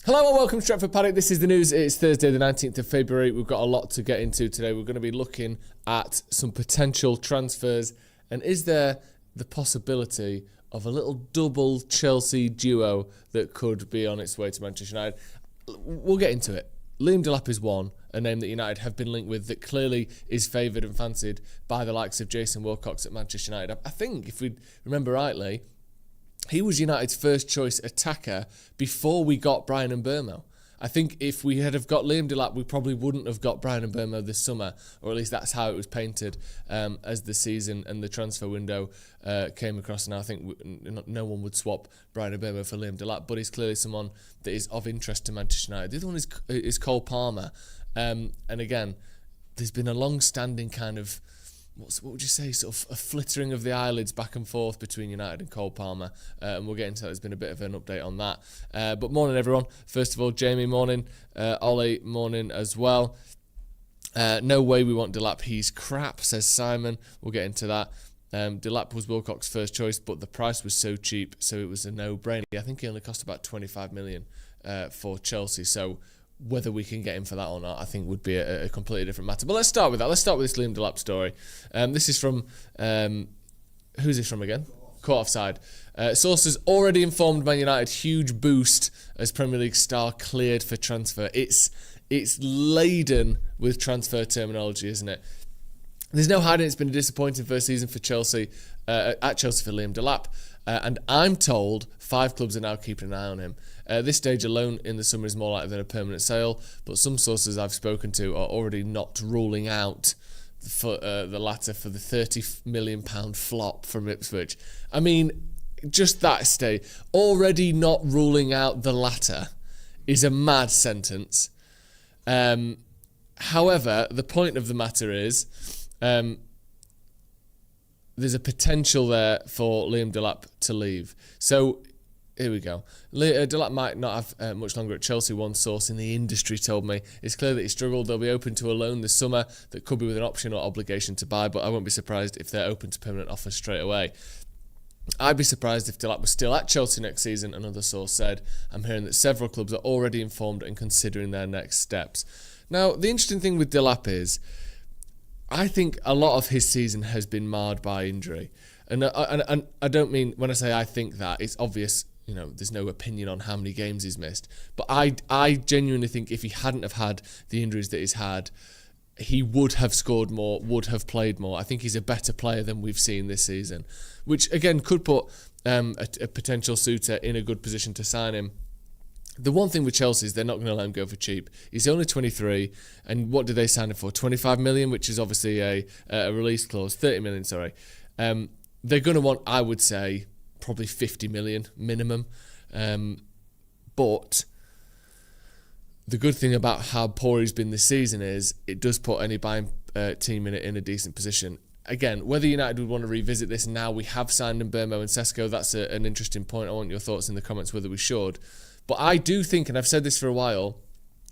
Hello and welcome to Stretford Paddock. This is the news. It's Thursday the 19th of February. We've got a lot to get into today. We're going to be looking at some potential transfers, and is there the possibility of a little double Chelsea duo that could be on its way to Manchester United? We'll get into it. Liam Delap is one, a name that United have been linked with that clearly is favoured and fancied by the likes of Jason Wilcox at Manchester United. I think, if we remember rightly, he was United's first choice attacker before we got Bryan Mbeumo. I think if we had have got Liam Delap, we probably wouldn't have got Bryan Mbeumo this summer, or at least that's how it was painted as the season and the transfer window came across. And I think no one would swap Bryan Mbeumo for Liam Delap, but he's clearly someone that is of interest to Manchester United. The other one is Cole Palmer, and again, there's been a long-standing kind of, what would you say, sort of a flittering of the eyelids back and forth between United and Cole Palmer, and we'll get into that. There's been a bit of an update on that. But morning, everyone. First of all, Jamie, morning. Ollie, morning as well. No way we want Delap. He's crap, says Simon. We'll get into that. Delap was Wilcox's first choice, but the price was so cheap, so it was a no-brainer. I think he only cost about 25 million for Chelsea, so whether we can get him for that or not, I think would be a completely different matter. But let's start with that. Let's start with this Liam Delap story. This is from, who's this from again? Caught Offside. Sources already informed Man United huge boost as Premier League star cleared for transfer. It's laden with transfer terminology, isn't it? There's no hiding it's been a disappointing first season for Chelsea, at Chelsea for Liam Delap. And I'm told 5 clubs are now keeping an eye on him. This stage alone in the summer is more likely than a permanent sale, but some sources I've spoken to are already not ruling out for the latter for the £30 million flop from Ipswich. I mean, just that stage, already not ruling out the latter is a mad sentence. However, the point of the matter is, there's a potential there for Liam Delap to leave. So, here we go. Delap might not have much longer at Chelsea, one source in the industry told me. It's clear that he struggled. They'll be open to a loan this summer that could be with an option or obligation to buy, but I won't be surprised if they're open to permanent offers straight away. I'd be surprised if Delap was still at Chelsea next season, another source said. I'm hearing that several clubs are already informed and considering their next steps. Now, the interesting thing with Delap is, I think a lot of his season has been marred by injury. And I don't mean, when I say I think that, it's obvious, there's no opinion on how many games he's missed. But I genuinely think if he hadn't have had the injuries that he's had, he would have scored more, would have played more. I think he's a better player than we've seen this season, which, again, could put a potential suitor in a good position to sign him. The one thing with Chelsea is they're not going to let him go for cheap. He's only 23, and what did they sign him for? 25 million, which is obviously a release clause. 30 million, sorry. They're going to want, I would say, probably 50 million minimum. But the good thing about how poor he's been this season is it does put any buying team in a decent position. Again, whether United would want to revisit this now, we have signed Mbeumo and Sesko. That's an interesting point. I want your thoughts in the comments whether we should. But I do think, and I've said this for a while,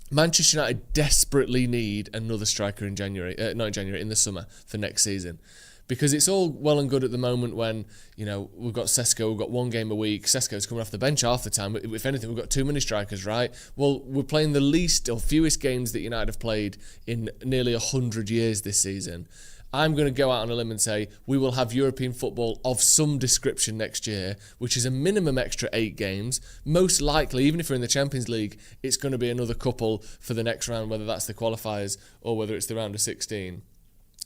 Manchester United desperately need another striker in in the summer for next season. Because it's all well and good at the moment when, we've got Sesko, we've got one game a week, Sesko's coming off the bench half the time. If anything, we've got too many strikers, right? Well, we're playing the least or fewest games that United have played in nearly 100 years this season. I'm going to go out on a limb and say we will have European football of some description next year, which is a minimum extra 8 games. Most likely, even if we're in the Champions League, it's going to be another couple for the next round, whether that's the qualifiers or whether it's the round of 16.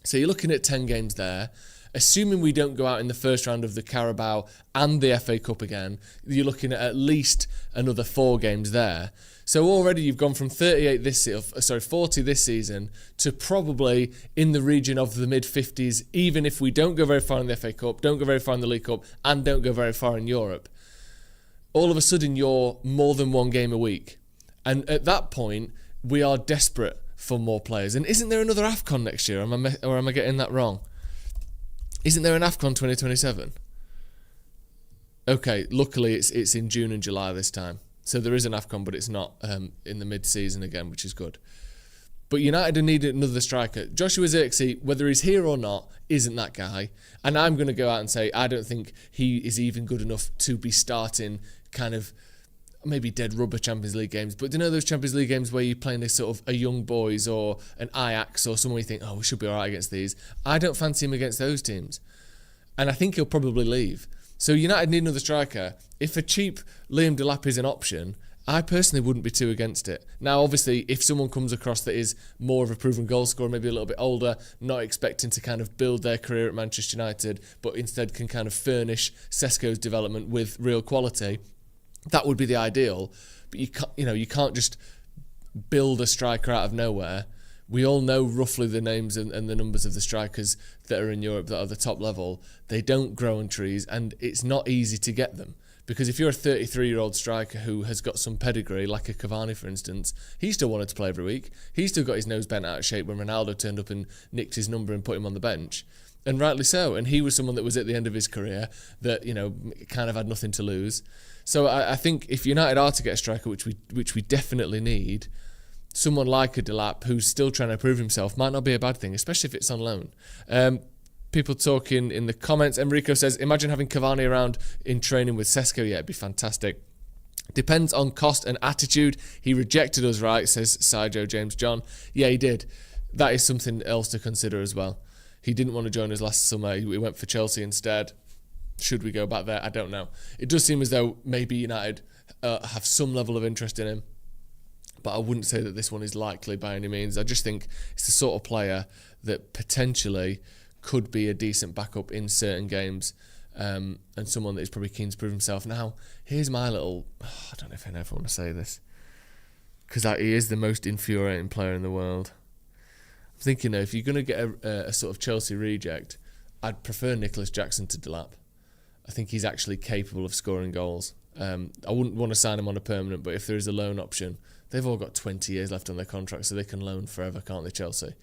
So you're looking at 10 games there. Assuming we don't go out in the first round of the Carabao and the FA Cup again, you're looking at least another 4 games there. So already you've gone from 40 this season to probably in the region of the mid-50s, even if we don't go very far in the FA Cup, don't go very far in the League Cup, and don't go very far in Europe. All of a sudden you're more than 1 game a week. And at that point, we are desperate for more players. And isn't there another AFCON next year? Or am I getting that wrong? Isn't there an AFCON 2027? Okay, luckily it's in June and July this time. So there is an AFCON, but it's not in the mid-season again, which is good. But United need another striker. Joshua Zirkzee, whether he's here or not, isn't that guy. And I'm going to go out and say I don't think he is even good enough to be starting kind of maybe dead rubber Champions League games, but do you know those Champions League games where you're playing a sort of a young boys or an Ajax or someone you think, we should be all right against these? I don't fancy him against those teams. And I think he'll probably leave. So United need another striker. If a cheap Liam Delap is an option, I personally wouldn't be too against it. Now, obviously, if someone comes across that is more of a proven goal scorer, maybe a little bit older, not expecting to kind of build their career at Manchester United, but instead can kind of furnish Sesko's development with real quality, that would be the ideal. But you can't just build a striker out of nowhere. We all know roughly the names and the numbers of the strikers that are in Europe that are the top level. They don't grow on trees, and it's not easy to get them. Because if you're a 33-year-old striker who has got some pedigree, like a Cavani, for instance, he still wanted to play every week. He still got his nose bent out of shape when Ronaldo turned up and nicked his number and put him on the bench. And rightly so. And he was someone that was at the end of his career that, kind of had nothing to lose. So I think if United are to get a striker, which we definitely need, someone like a Delap who's still trying to prove himself might not be a bad thing, especially if it's on loan. People talking in the comments. Enrico says, imagine having Cavani around in training with Sesko. Yeah, it'd be fantastic. Depends on cost and attitude. He rejected us, right, says Sijo James John. Yeah, he did. That is something else to consider as well. He didn't want to join us last summer. He went for Chelsea instead. Should we go back there? I don't know. It does seem as though maybe United have some level of interest in him. But I wouldn't say that this one is likely by any means. I just think it's the sort of player that potentially could be a decent backup in certain games, and someone that is probably keen to prove himself. Now, here's my little... I don't know if I want to say this, because he is the most infuriating player in the world. I'm thinking, if you're going to get a sort of Chelsea reject, I'd prefer Nicholas Jackson to Delap. I think he's actually capable of scoring goals. I wouldn't want to sign him on a permanent, but if there is a loan option... They've all got 20 years left on their contract, so they can loan forever, can't they, Chelsea?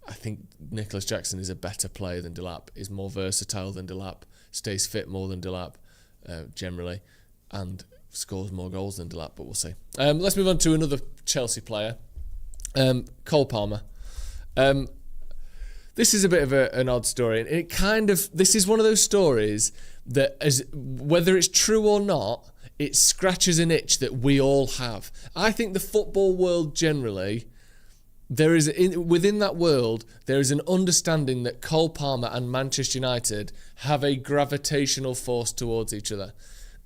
I think Nicholas Jackson is a better player than Delap, is more versatile than Delap, stays fit more than Delap, generally, and scores more goals than Delap, but we'll see. Let's move on to another Chelsea player, Cole Palmer. This is a bit of an odd story, and this is one of those stories that, whether it's true or not, it scratches an itch that we all have. I think the football world generally, within that world, there is an understanding that Cole Palmer and Manchester United have a gravitational force towards each other.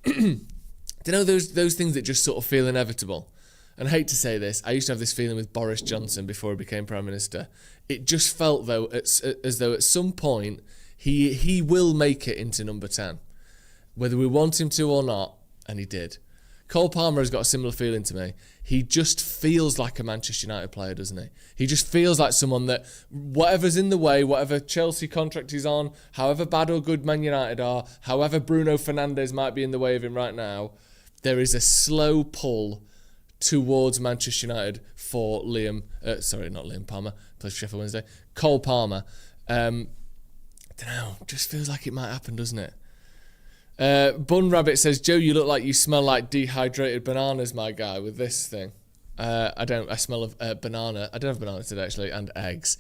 Do you know those things that just sort of feel inevitable? And I hate to say this, I used to have this feeling with Boris Johnson before he became Prime Minister. It just felt though as though at some point he will make it into number 10. Whether we want him to or not, and he did. Cole Palmer has got a similar feeling to me. He just feels like a Manchester United player, doesn't he? He just feels like someone that whatever's in the way, whatever Chelsea contract he's on, however bad or good Man United are, however Bruno Fernandes might be in the way of him right now, there is a slow pull towards Manchester United for Palmer, plays for Sheffield Wednesday, Cole Palmer. Don't know, just feels like it might happen, doesn't it? Bun Rabbit says, Joe, you look like you smell like dehydrated bananas, my guy, with this thing. I don't. I smell of banana. I don't have banana today, actually, and eggs.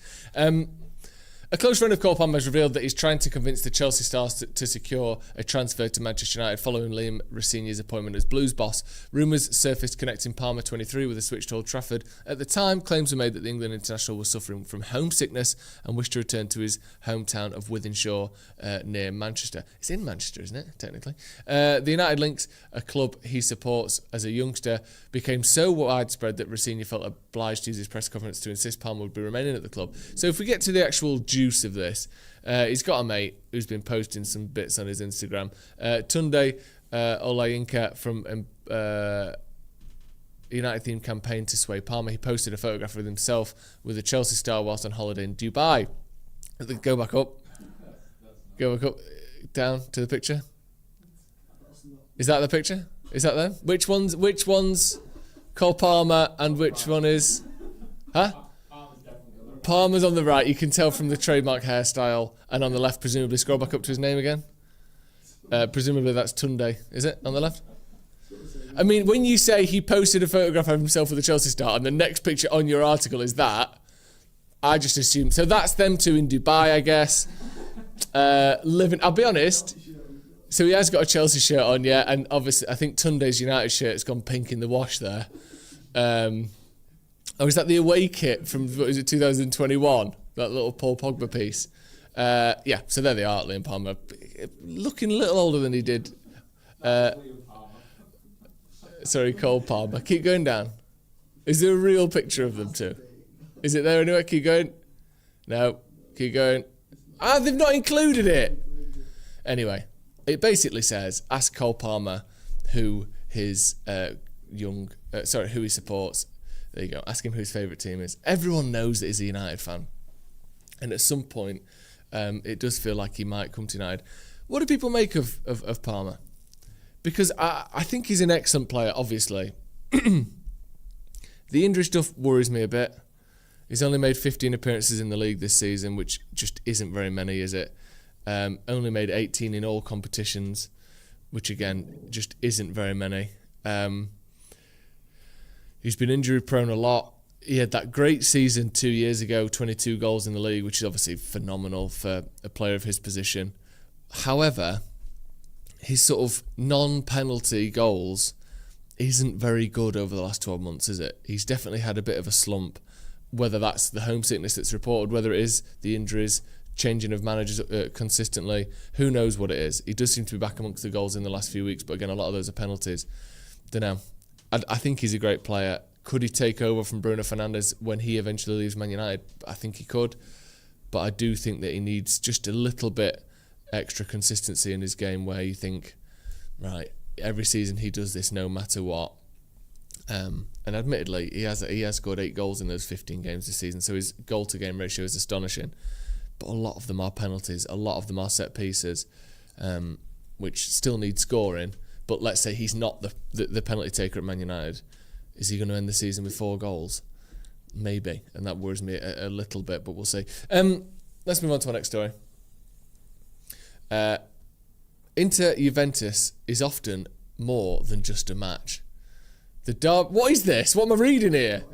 A close friend of Cole Palmer has revealed that he's trying to convince the Chelsea stars to secure a transfer to Manchester United following Liam Rosenior's appointment as Blues boss. Rumours surfaced connecting Palmer 23 with a switch to Old Trafford. At the time, claims were made that the England international was suffering from homesickness and wished to return to his hometown of Wythenshawe near Manchester. It's in Manchester, isn't it, technically? The United links, a club he supports as a youngster, became so widespread that Rosenior felt obliged to use his press conference to insist Palmer would be remaining at the club. So if we get to the actual juice of this, he's got a mate who's been posting some bits on his Instagram. Tunde Olayinka from United themed campaign to sway Palmer. He posted a photograph with himself with a Chelsea star whilst on holiday in Dubai. Go back up. Go back up. Down to the picture. Is that the picture? Is that them? Which one's Cole Palmer and which one is... Huh? Palmer's on the right. You can tell from the trademark hairstyle. And on the left, presumably, scroll back up to his name again. Presumably that's Tunde. Is it? On the left? I mean, when you say he posted a photograph of himself with a Chelsea star and the next picture on your article is that, I just assume... So that's them two in Dubai, I guess. Living... I'll be honest... So he has got a Chelsea shirt on, yeah, and obviously I think Tunde's United shirt's gone pink in the wash there. Is that the away kit from, what is it, 2021? That little Paul Pogba piece. Yeah, so there they are, Liam Palmer. Looking a little older than he did. Sorry, Cole Palmer. Keep going down. Is there a real picture of them too? Is it there anyway? Keep going. No, keep going. They've not included it. Anyway, it basically says, ask Cole Palmer who his who he supports. There you go. Ask him who his favourite team is. Everyone knows that he's a United fan. And at some point, it does feel like he might come to United. What do people make of Palmer? Because I think he's an excellent player, obviously. The injury stuff worries me a bit. He's only made 15 appearances in the league this season, which just isn't very many, is it? Only made 18 in all competitions, which again, just isn't very many. He's been injury prone a lot. He had that great season 2 years ago, 22 goals in the league, which is obviously phenomenal for a player of his position. However, his sort of non-penalty goals isn't very good over the last 12 months, is it? He's definitely had a bit of a slump, whether that's the homesickness that's reported, whether it is the injuries, changing of managers consistently, who knows what it is. He does seem to be back amongst the goals in the last few weeks, but again, a lot of those are penalties. Don't know. I think he's a great player. Could he take over from Bruno Fernandes when he eventually leaves Man United? I think he could, but I do think that he needs just a little bit extra consistency in his game where you think, right, every season he does this no matter what. And admittedly, he has scored 8 goals in those 15 games this season, so his goal-to-game ratio is astonishing. But a lot of them are penalties, a lot of them are set pieces, which still need scoring. But let's say he's not the penalty taker at Man United. Is he going to end the season with 4 goals? Maybe, and that worries me a little bit, but we'll see. Let's move on to our next story. Inter Juventus is often more than just a match. What is this? What am I reading here?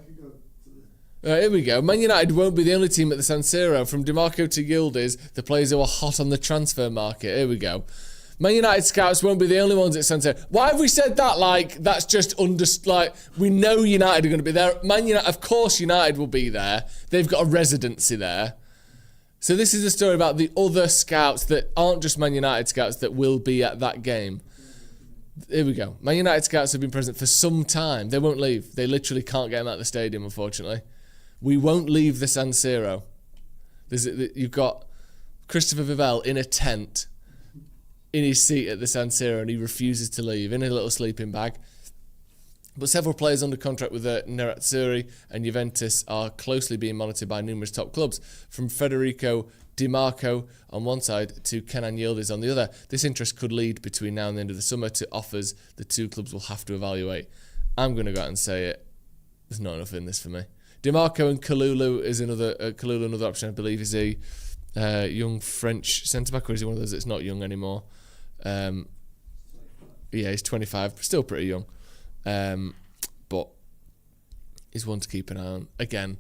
Here we go. Man United won't be the only team at the San Siro. From DiMarco to Yildiz, the players who are hot on the transfer market. Here we go. Man United scouts won't be the only ones at San Siro. Why have we said that like that's just we know United are going to be there. Man United, of course United will be there. They've got a residency there. So this is a story about the other scouts that aren't just Man United scouts that will be at that game. Here we go. Man United scouts have been present for some time. They won't leave. They literally can't get them out of the stadium, unfortunately. We won't leave the San Siro. You've got Christopher Vivell in a tent in his seat at the San Siro, and he refuses to leave in a little sleeping bag. But several players under contract with Nerazzurri and Juventus are closely being monitored by numerous top clubs, from Federico Di Marco on one side to Kenan Yildiz on the other. This interest could lead between now and the end of the summer to offers the two clubs will have to evaluate. I'm going to go out and say it. There's not enough in this for me. Di Marco and Kalulu is another option, I believe. Is a young French centre-back, or is he one of those that's not young anymore? Yeah, he's 25, still pretty young. But he's one to keep an eye on. Again,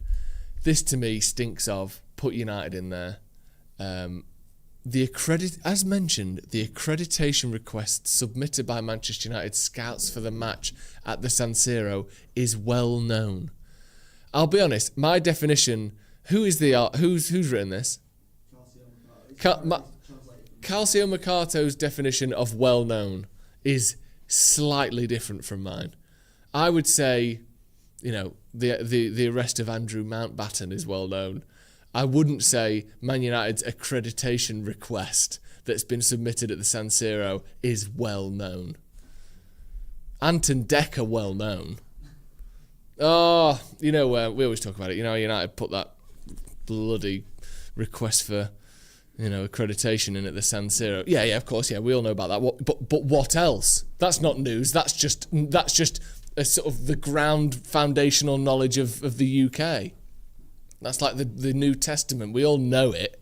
this to me stinks of put United in there. As mentioned, the accreditation request submitted by Manchester United scouts for the match at the San Siro is well known. I'll be honest, my definition, who's written this? Calcio Mercato's definition of well known is slightly different from mine. I would say, the arrest of Andrew Mountbatten is well known. I wouldn't say Man United's accreditation request that's been submitted at the San Siro is well known. Anton Decker well known. Oh, we always talk about it. United put that bloody request for, accreditation in at the San Siro. Yeah, of course, yeah, we all know about that. But what else? That's not news. That's just a sort of the ground foundational knowledge of the UK. That's like the New Testament. We all know it.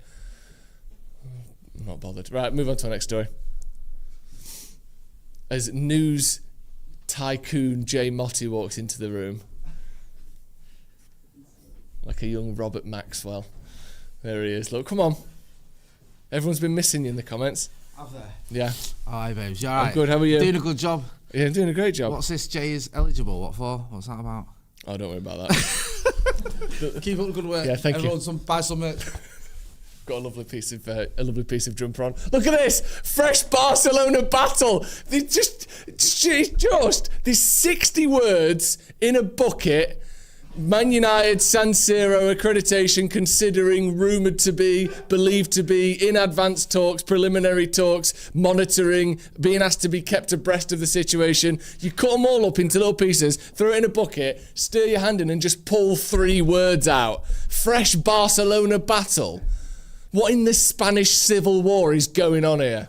I'm not bothered. Right, move on to our next story. As news tycoon Jay Motti walks into the room, like a young Robert Maxwell. There he is. Look, come on. Everyone's been missing you in the comments. Have there? Yeah. Hi, babes. You all right? I'm good. How are you? Doing a good job. Yeah, I'm doing a great job. What's this? Jay is eligible. What for? What's that about? Oh, don't worry about that. Keep up the good work. Yeah, thank you. Buy some merch. Got a lovely piece of jumper on. Look at this fresh Barcelona battle. There's 60 words in a bucket. Man United San Siro accreditation considering, rumoured to be, believed to be, in advanced talks, preliminary talks, monitoring, being asked to be kept abreast of the situation. You cut them all up into little pieces, throw it in a bucket, stir your hand in and just pull 3 words out. Fresh Barcelona battle. What in the Spanish Civil War is going on here?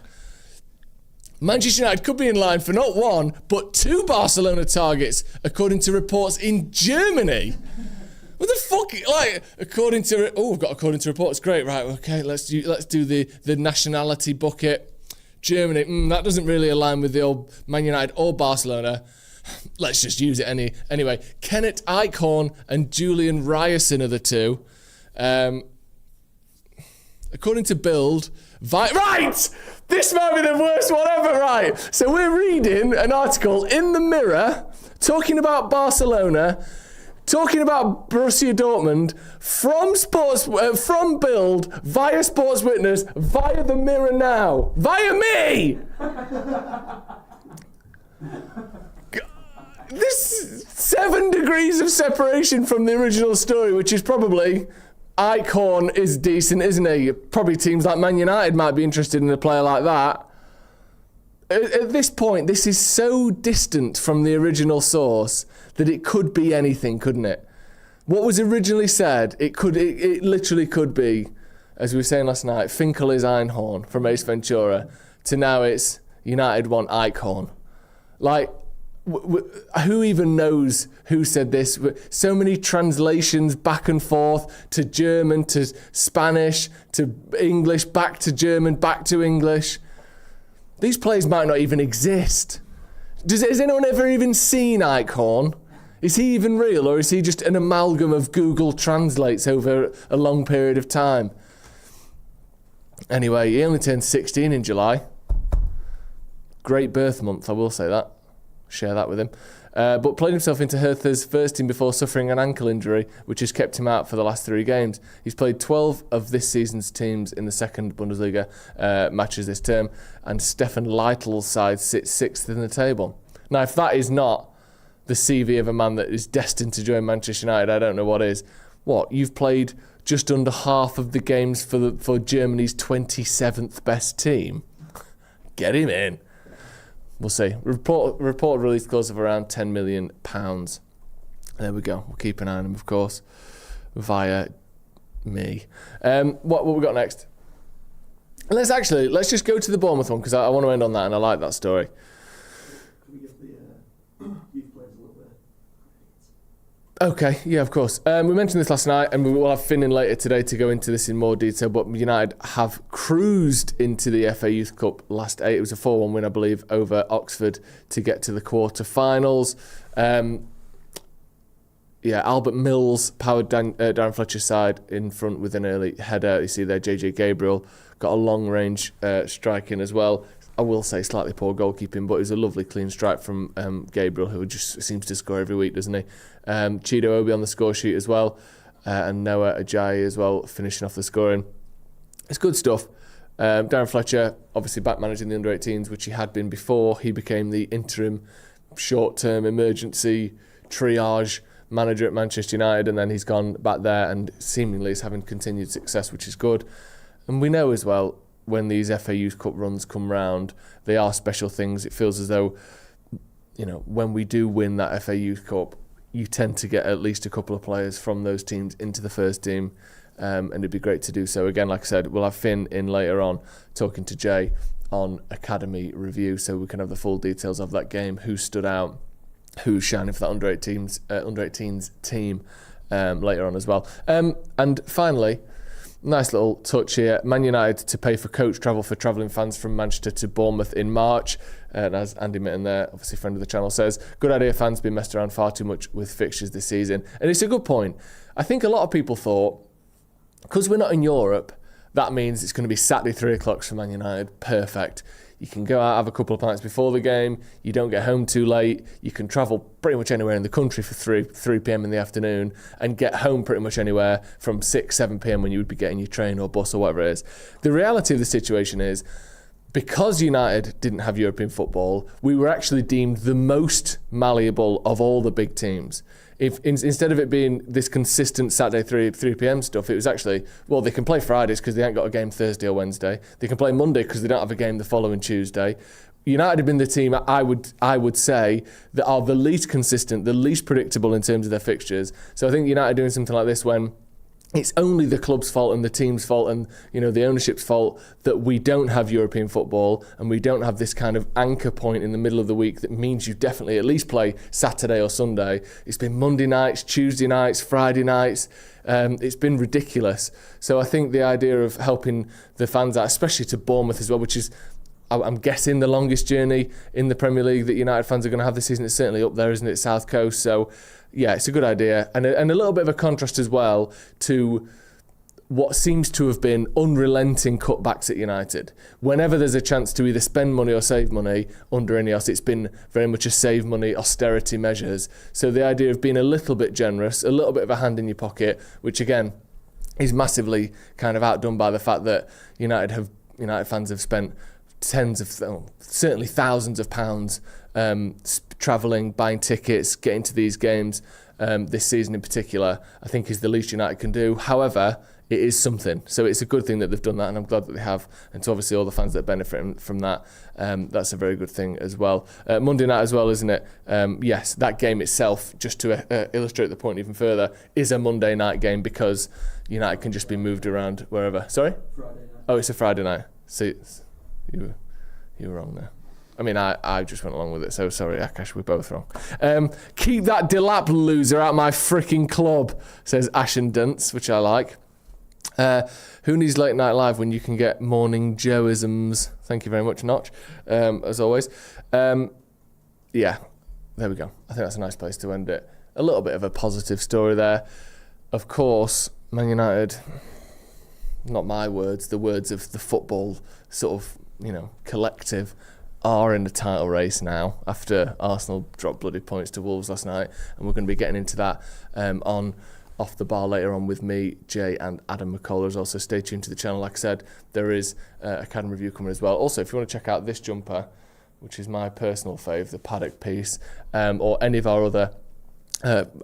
Manchester United could be in line for not 1, but 2 Barcelona targets, according to reports in Germany. What the fuck? Like, according to reports. Great, right? Okay, let's do the nationality bucket. Germany. That doesn't really align with the old Man United or Barcelona. Let's just use it anyway. Kenneth Eichhorn and Julian Ryerson are the 2. According to Bild, right! This might be the worst one ever, right? So we're reading an article in the Mirror talking about Barcelona, talking about Borussia Dortmund from Bild via Sports Witness via the Mirror now via me. This 7 degrees of separation from the original story, which is probably. Eichhorn is decent, isn't he? Probably teams like Man United might be interested in a player like that. At this point, this is so distant from the original source that it could be anything, couldn't it? What was originally said, it literally could be, as we were saying last night, Finkel is Einhorn from Ace Ventura, to now it's United want Eichhorn. Like, who even knows who said this? So many translations back and forth to German, to Spanish, to English, back to German, back to English. These players might not even exist. Has anyone ever even seen Eichhorn? Is he even real, or is he just an amalgam of Google Translates over a long period of time? Anyway, he only turned 16 in July. Great birth month, I will say that. Share that with him. But played himself into Hertha's first team before suffering an ankle injury, which has kept him out for the last 3 games. He's played 12 of this season's teams in the second Bundesliga matches this term, and Stefan Leitel's side sits 6th in the table. Now, if that is not the CV of a man that is destined to join Manchester United, I don't know what is. What, you've played just under half of the games for Germany's 27th best team? Get him in. We'll see. Report release clause of around £10 million. There we go. We'll keep an eye on him, of course, via me. What we got next? Let's just go to the Bournemouth one, because I want to end on that, and I like that story. Can we give the youth players a little bit? Okay, yeah, of course. We mentioned this last night, and we will have Finn in later today to go into this in more detail, but United have cruised into the FA Youth Cup last 8. It was a 4-1 win, I believe, over Oxford to get to the quarter-finals. Albert Mills powered Darren Fletcher's side in front with an early header. You see there, JJ Gabriel got a long-range strike in as well. I will say slightly poor goalkeeping, but it was a lovely clean strike from Gabriel, who just seems to score every week, doesn't he? Chido Obi on the score sheet as well, and Noah Ajayi as well, finishing off the scoring. It's good stuff. Darren Fletcher, obviously back managing the under-18s, which he had been before. He became the interim, short-term, emergency triage manager at Manchester United, and then he's gone back there and seemingly is having continued success, which is good. And we know as well, when these FA Youth Cup runs come round, they are special things. It feels as though, when we do win that FA Youth Cup, you tend to get at least a couple of players from those teams into the first team, and it'd be great to do so. Again, like I said, we'll have Finn in later on talking to Jay on Academy Review, so we can have the full details of that game, who stood out, who's shining for that under-18s team later on as well. And finally, nice little touch here. Man United to pay for coach travel for travelling fans from Manchester to Bournemouth in March. And as Andy Mitten there, obviously friend of the channel, says, good idea, fans been messed around far too much with fixtures this season. And it's a good point. I think a lot of people thought, because we're not in Europe, That means it's going to be Saturday 3 o'clock for Man United. Perfect. You can go out, have a couple of pints before the game. You don't get home too late. You can travel pretty much anywhere in the country for 3 p.m. in the afternoon and get home pretty much anywhere from 6, 7 p.m. when you would be getting your train or bus or whatever it is. The reality of the situation is, because United didn't have European football, we were actually deemed the most malleable of all the big teams. If instead of it being this consistent Saturday 3 p.m. stuff, it was actually, well, they can play Fridays because they ain't got a game Thursday or Wednesday. They can play Monday because they don't have a game the following Tuesday. United have been the team, I would say, that are the least consistent, the least predictable in terms of their fixtures. So I think United doing something like this when it's only the club's fault and the team's fault and the ownership's fault that we don't have European football and we don't have this kind of anchor point in the middle of the week that means you definitely at least play Saturday or Sunday. It's been Monday nights, Tuesday nights, Friday nights. It's been ridiculous. So I think the idea of helping the fans out, especially to Bournemouth as well, which is, I'm guessing, the longest journey in the Premier League that United fans are going to have this season. It's certainly up there, isn't it, South Coast? So yeah, it's a good idea. And a little bit of a contrast as well to what seems to have been unrelenting cutbacks at United. Whenever there's a chance to either spend money or save money under Ineos, it's been very much a save money, austerity measures. So the idea of being a little bit generous, a little bit of a hand in your pocket, which again is massively kind of outdone by the fact that United fans have spent certainly thousands of pounds travelling, buying tickets, getting to these games this season in particular, I think is the least United can do. However, it is something. So it's a good thing that they've done that, and I'm glad that they have. And to obviously all the fans that benefit from that, that's a very good thing as well. Monday night as well, isn't it? Yes, that game itself, just to illustrate the point even further, is a Monday night game because United can just be moved around wherever. Sorry? Friday night. Oh, it's a Friday night. See, you were wrong there. I mean, I just went along with it, so sorry, Akash, we're both wrong. Keep that Delap loser out my freaking club, says Ashen Dunce, which I like. Who needs late night live when you can get morning Joeisms? Thank you very much, Notch, as always. Yeah, there we go. I think that's a nice place to end it. A little bit of a positive story there. Of course, Man United, not my words, the words of the football sort of, collective, are in the title race now after Arsenal dropped bloody points to Wolves last night, and we're going to be getting into that on Off the Bar later on with me, Jay and Adam McCullough as well, so stay tuned to the channel. Like I said, there is a Academy review coming as well. Also, if you want to check out this jumper, which is my personal fave, the Paddock piece, or any of our other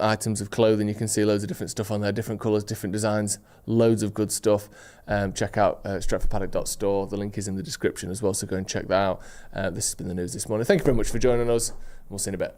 items of clothing, you can see loads of different stuff on there, different colours, different designs, loads of good stuff. Check out stretfordpaddock.store. The link is in the description as well, so go and check that out. This has been the news this morning. Thank you very much for joining us. We'll see you in a bit.